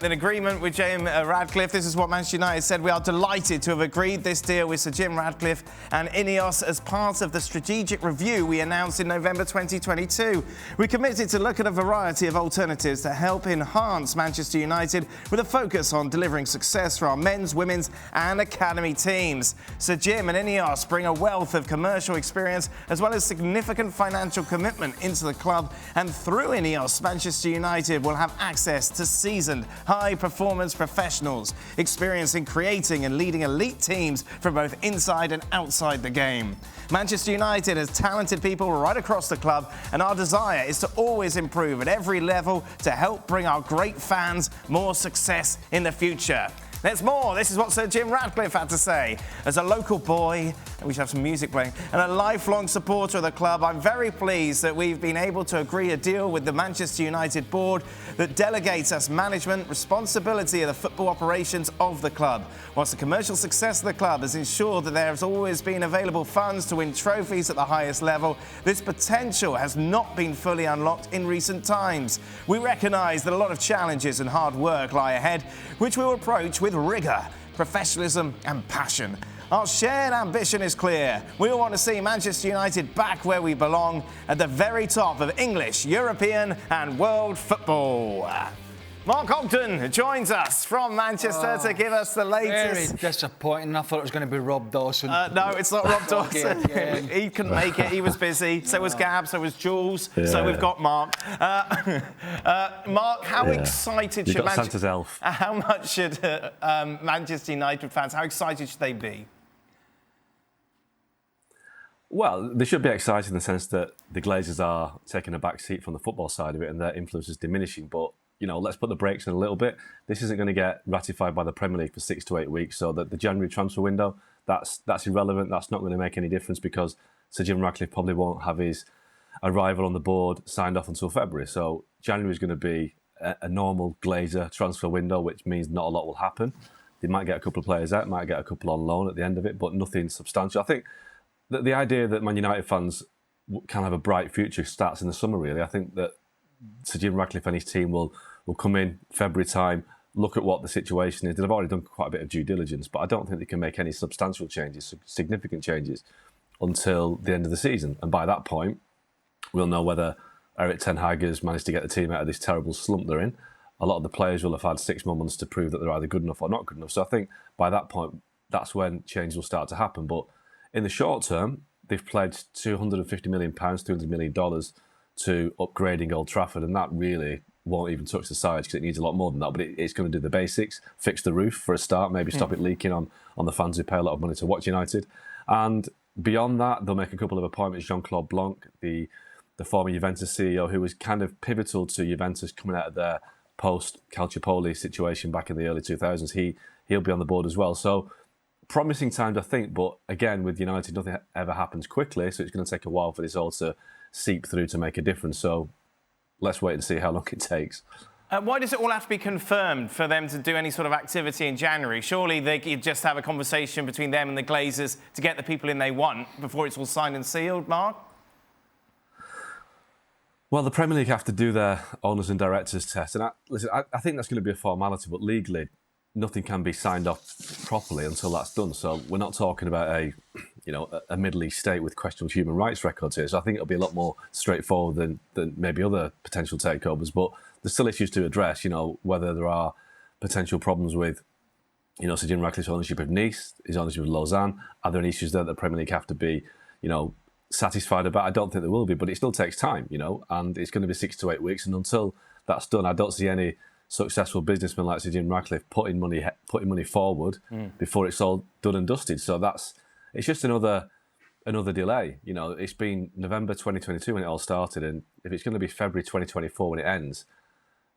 An agreement with Jim Ratcliffe. This is what Manchester United said. We are delighted to have agreed this deal with Sir Jim Ratcliffe and Ineos as part of the strategic review we announced in November 2022. We committed to look at a variety of alternatives to help enhance Manchester United with a focus on delivering success for our men's, women's and academy teams. Sir Jim and Ineos bring a wealth of commercial experience as well as significant financial commitment into the club, and through Ineos, Manchester United will have access to seasoned high-performance professionals, experience in creating and leading elite teams from both inside and outside the game. Manchester United has talented people right across the club, and our desire is to always improve at every level to help bring our great fans more success in the future. There's more. This is what Sir Jim Ratcliffe had to say. As a local boy, and we should have some music playing, and a lifelong supporter of the club, I'm very pleased that we've been able to agree a deal with the Manchester United board that delegates us management responsibility of the football operations of the club. Whilst the commercial success of the club has ensured that there has always been available funds to win trophies at the highest level, this potential has not been fully unlocked in recent times. We recognise that a lot of challenges and hard work lie ahead, which we will approach with rigour, professionalism and passion. Our shared ambition is clear. We want to see Manchester United back where we belong, at the very top of English, European and world football. Mark Ogden joins us from Manchester to give us the latest. Very disappointing. I thought it was going to be Rob Dawson. No, it's not Rob Dawson. He couldn't make it. He was busy. So was Gab. So was Jules. Yeah. So we've got Mark. Mark, how excited should Santa's elf. How much should Manchester United fans? How excited should they be? Well, they should be excited in the sense that the Glazers are taking a back seat from the football side of it, and their influence is diminishing. But let's put the brakes in a little bit. This isn't going to get ratified by the Premier League for 6 to 8 weeks, so that the January transfer window, that's irrelevant. That's not going to make any difference because Sir Jim Ratcliffe probably won't have his arrival on the board signed off until February. So January is going to be a normal Glazer transfer window, which means not a lot will happen. They might get a couple of players out, might get a couple on loan at the end of it, but nothing substantial. I think that the idea that Man United fans can have a bright future starts in the summer, really. I think that Sir Jim Ratcliffe and his team will come in February time, look at what the situation is. They've already done quite a bit of due diligence, but I don't think they can make any substantial changes, significant changes, until the end of the season. And by that point, we'll know whether Erik ten Hag has managed to get the team out of this terrible slump they're in. A lot of the players will have had 6 more months to prove that they're either good enough or not good enough. So I think by that point, that's when change will start to happen. But in the short term, they've pledged £250 million, $200 million to upgrading Old Trafford, and that really won't even touch the sides because it needs a lot more than that. But it's going to do the basics, fix the roof for a start, maybe stop it leaking on the fans who pay a lot of money to watch United. And beyond that, they'll make a couple of appointments. Jean-Claude Blanc, the former Juventus CEO, who was kind of pivotal to Juventus coming out of their post-Calciopoli situation back in the early 2000s, he'll be on the board as well. So promising times, I think, but again, with United, nothing ever happens quickly, so it's going to take a while for this all to seep through to make a difference. So let's wait and see how long it takes. Why does it all have to be confirmed for them to do any sort of activity in January? Surely they could just have a conversation between them and the Glazers to get the people in they want before it's all signed and sealed, Mark? Well, the Premier League have to do their owners and directors test. And I think that's going to be a formality, but legally, nothing can be signed off properly until that's done. So we're not talking about a Middle East state with questionable human rights records here. So I think it'll be a lot more straightforward than maybe other potential takeovers. But there's still issues to address, whether there are potential problems with, Sir Jim Ratcliffe's ownership of Nice, his ownership of Lausanne. Are there any issues there that the Premier League have to be, satisfied about? I don't think there will be, but it still takes time, and it's going to be 6 to 8 weeks. And until that's done, I don't see any successful businessman like Sir Jim Ratcliffe putting money forward before it's all done and dusted. So it's just another delay. It's been November 2022 when it all started, and if it's going to be February 2024 when it ends,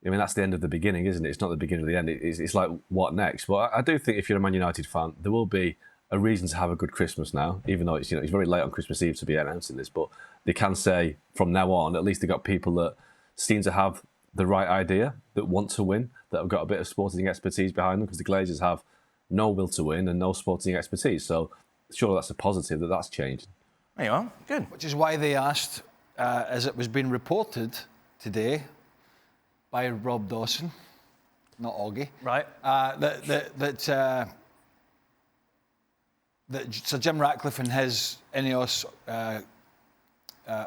that's the end of the beginning, isn't it? It's not the beginning of the end. It's like, what next? But I do think if you're a Man United fan, there will be a reason to have a good Christmas now, even though it's very late on Christmas Eve to be announcing this. But they can say from now on, at least they've got people that seem to have the right idea, that want to win, that have got a bit of sporting expertise behind them, because the Glazers have no will to win and no sporting expertise. So surely that's a positive that's changed. There you are. Good. Which is why they asked, as it was being reported today by Rob Dawson, not Augie. Right. That Sir Jim Ratcliffe and his Ineos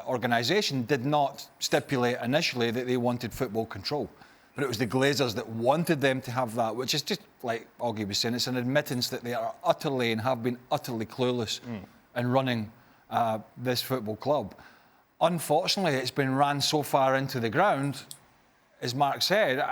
organisation did not stipulate initially that they wanted football control. But it was the Glazers that wanted them to have that, which is just, like Augie was saying, it's an admittance that they are utterly and have been utterly clueless in running this football club. Unfortunately, it's been ran so far into the ground, as Mark said,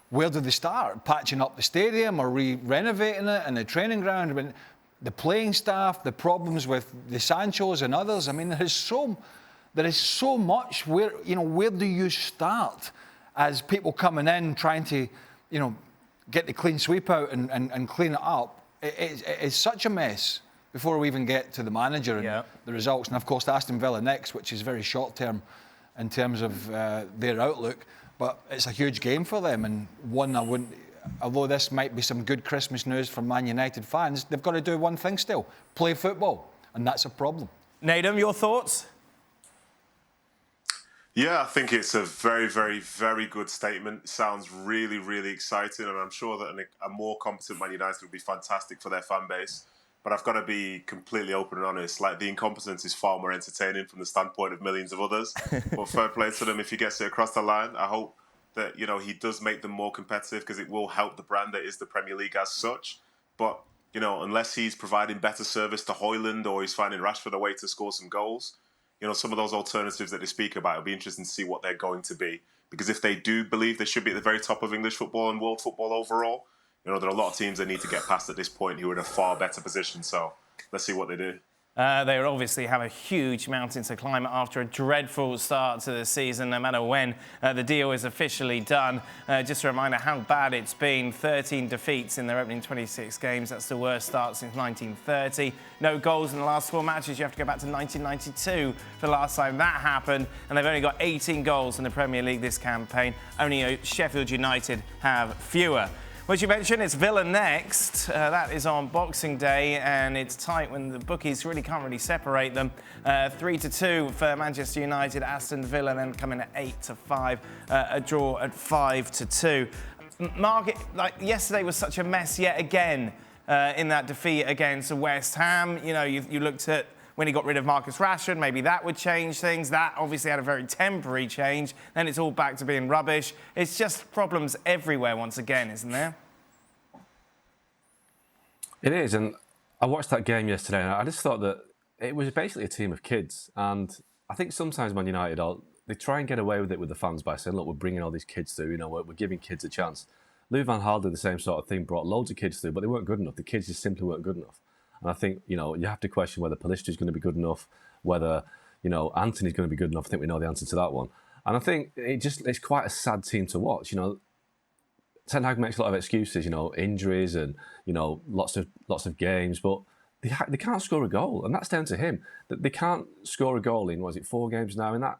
where do they start? Patching up the stadium or renovating it and the training ground? I mean, the playing staff, the problems with the Sanchos and others. I mean, there is so much. Where do you start as people coming in trying to, get the clean sweep out and clean it up? It's such a mess before we even get to the manager and the results. And of course, Aston Villa next, which is very short term in terms of their outlook. But it's a huge game for them, and one I wouldn't. Although this might be some good Christmas news for Man United fans, they've got to do one thing still: play football, and that's a problem. Nedum, your thoughts? Yeah, I think it's a very, very, very good statement. It sounds really, really exciting, and I'm sure that a more competent Man United would be fantastic for their fan base. But I've got to be completely open and honest. Like, the incompetence is far more entertaining from the standpoint of millions of others. But fair play to them if he gets it across the line. I hope that, he does make them more competitive, because it will help the brand that is the Premier League as such. But, unless he's providing better service to Højlund or he's finding Rashford a way to score some goals, some of those alternatives that they speak about, it'll be interesting to see what they're going to be. Because if they do believe they should be at the very top of English football and world football overall, there are a lot of teams that need to get past at this point who are in a far better position. So let's see what they do. They will obviously have a huge mountain to climb after a dreadful start to the season, no matter when the deal is officially done. Just a reminder how bad it's been. 13 defeats in their opening 26 games. That's the worst start since 1930. No goals in the last 4 matches. You have to go back to 1992 for the last time that happened. And they've only got 18 goals in the Premier League this campaign. Only Sheffield United have fewer. As you mentioned, it's Villa next. That is on Boxing Day, and it's tight when the bookies can't really separate them. 3-2 for Manchester United. Aston Villa then coming at 8-5. A draw at 5-2. Mark, yesterday was such a mess yet again in that defeat against West Ham. You looked at when he got rid of Marcus Rashford, maybe that would change things. That obviously had a very temporary change. Then it's all back to being rubbish. It's just problems everywhere once again, isn't there? It is, and I watched that game yesterday, and I just thought that it was basically a team of kids. And I think sometimes Man United, they try and get away with it with the fans by saying, look, we're bringing all these kids through, we're giving kids a chance. Louis van Gaal did the same sort of thing, brought loads of kids through, but they weren't good enough. The kids just simply weren't good enough. And I think, you have to question whether Palistra's going to be good enough, whether, Anthony's going to be good enough. I think we know the answer to that one. And I think it's quite a sad team to watch. Ten Hag makes a lot of excuses, injuries and, lots of games, but they can't score a goal. And that's down to him. They can't score a goal in, 4 games now? And that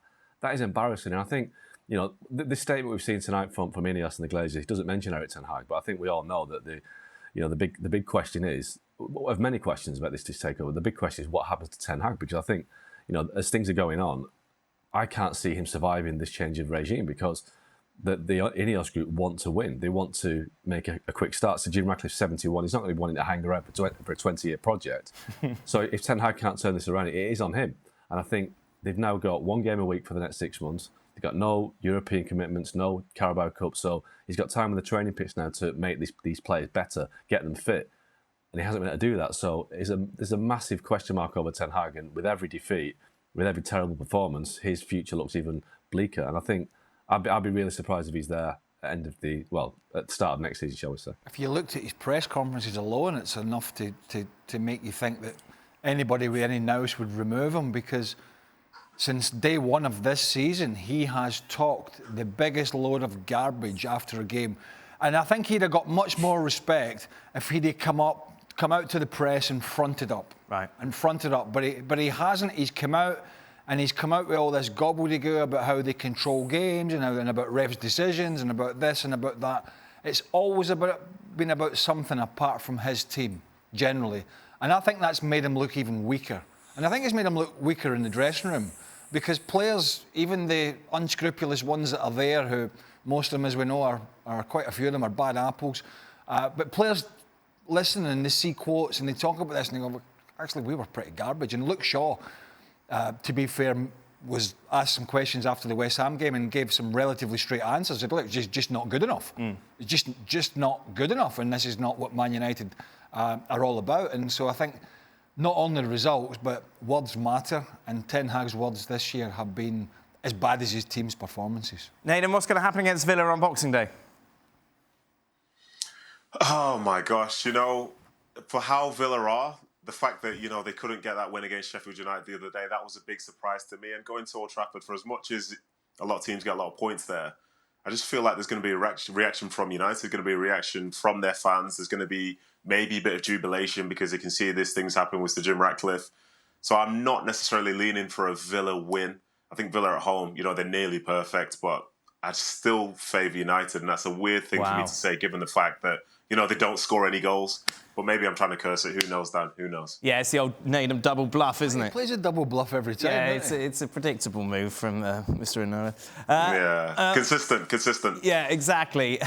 is embarrassing. And I think, the statement we've seen tonight from Ineos and the Glazers, he doesn't mention Erik ten Hag, but I think we all know that the big question is, I have many questions about this takeover. The big question is what happens to Ten Hag, because I think, as things are going on, I can't see him surviving this change of regime, because the Ineos group want to win. They want to make a quick start. So Jim Ratcliffe, 71, he's not going to be wanting to hang around for a 20-year project. So if Ten Hag can't turn this around, it is on him. And I think they've now got 1 game a week for the next 6 months. They've got no European commitments, no Carabao Cup. So he's got time on the training pitch now to make these players better, get them fit. And he hasn't been able to do that. So there's a massive question mark over Ten Hag. And with every defeat, with every terrible performance, his future looks even bleaker. And I think I'd be really surprised if he's there at the start of next season, shall we say. If you looked at his press conferences alone, it's enough to make you think that anybody with any nous would remove him, because since day one of this season, he has talked the biggest load of garbage after a game. And I think he'd have got much more respect if he'd come out to the press and fronted up. Right. And fronted up. But he hasn't. He's come out with all this gobbledygook about how they control games and about refs' decisions and about this and about that. It's always been about something apart from his team, generally. And I think that's made him look even weaker. And I think it's made him look weaker in the dressing room, because players, even the unscrupulous ones that are there who Most of them, as we know, are quite a few of them are bad apples. But players listen and they see quotes and they talk about this and they go, actually, we were pretty garbage. And Luke Shaw, to be fair, was asked some questions after the West Ham game and gave some relatively straight answers. He said, look, just not good enough. It's just not good enough, and this is not what Man United are all about. And so I think not only the results, but words matter, and Ten Hag's words this year have been as bad as his team's performances. Nathan, what's going to happen against Villa on Boxing Day? Oh my gosh, you know, for how Villa are, the fact that, you know, they couldn't get that win against Sheffield United the other day, that was a big surprise to me. And going to Old Trafford, for as much as a lot of teams get a lot of points there, I just feel like there's going to be a reaction from United, there's going to be a reaction from their fans, there's going to be maybe a bit of jubilation because they can see these things happen with Sir Jim Ratcliffe. So I'm not necessarily leaning for a Villa win. I think Villa at home, you know, they're nearly perfect, but I still favour United, and that's a weird thing for me to say given the fact that, you know, they don't score any goals. But maybe I'm trying to curse it. Who knows, Dan? Who knows? Yeah, it's the old Nathan double bluff, isn't it? He plays a double bluff every time. Yeah, it's a predictable move from Mr. Inoue. Consistent. Yeah, exactly.